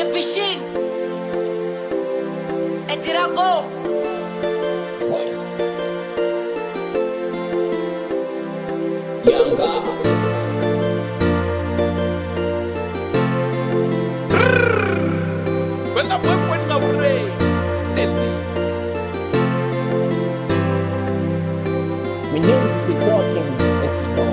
Efficient. Et did I go? Voice. Younger. When the boy went away, my name will be talking, as you know.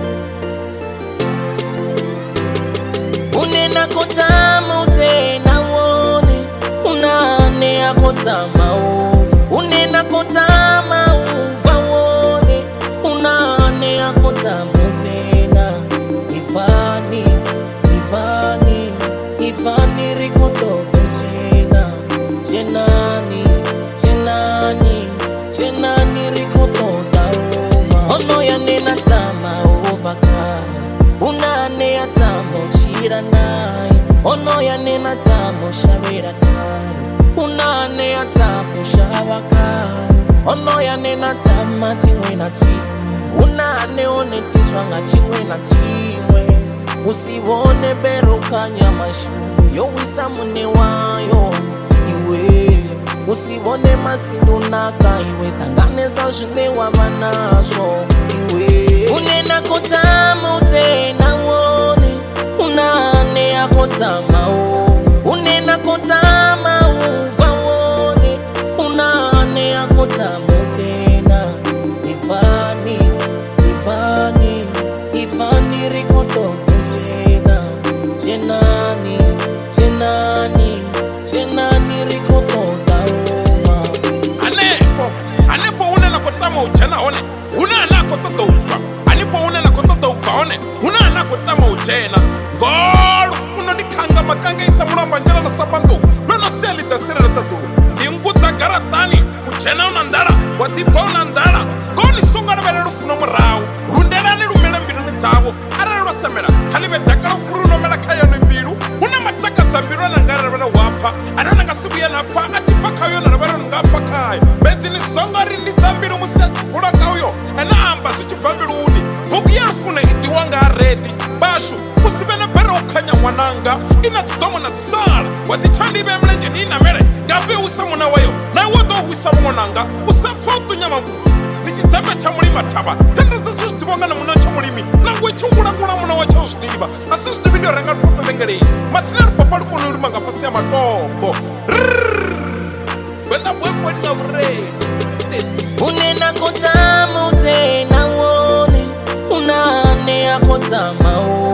Unena kotama utena wone, unane akotama uva. Unena kotama uva wone, unane akotama utena. Ifani rikototo jena. Jenani rikotota uva. Ono ya nena tama uva kaya. Unane atamo chira nai. Ono ya nena tamo shabira kai. Unane atamo shabakai. Ono ya nena tama chingwe na chingwe. Unane one tiswanga chingwe na chingwe. Usiwone bero kanya mashu. Yo wisa mune wayo iwe. Usiwone masindu naka iwe. Tanganeza jine wa manasho iwe. Unena kotama utena wone. Unane akotama uva. Unena kotama uva wone. Unane akotama utena. Ifani rikoto jena. Jenani rikoto uva. Anepo unena kotama uchena one. Unana kototo uva. Anepo unena kototo uva one. Unana kotama uchena. God funo ni kanga makanga isa mulamba njela na sabandu. Meno seli tasira na tatu. Ninguta garatani. Uchena unandara. Watifa unandara. Goni sunga na bere rufuno mrao. Rundera ni rumele mbiru ni tabo. Ara rosemera. Kalibe dakara furu no mera kaya ni mbiru. Una mataka tambiru na ngara bere wapfa. Anona ngasibu ya napfa. Atifa kayo na bere ngapfa kaya. Beti ni songa rindi tambiru museti pura kayo. Ena amba suchi fambiru uni. Vugi ya rufune itiwanga redi. Bashu. Usibene bere ukanya mwananga. Ina titomo na tisara. Watichandi be mlenje ni ina mere. Gabe usamuna wayo. Na wato usamu mwananga. Usafotu nyama mbuti. Nichitame cha mulima taba. Tenda za shushtibonga na muna cha mulimi. Nangwe chungura kuna muna wa cha shushiba. Asushti video renga rupa lengere. Masileru paparu kunu urumanga pasi ya matombo. Wenda wepo nga ure. Unena kotama utena wone. Unane akotama uva.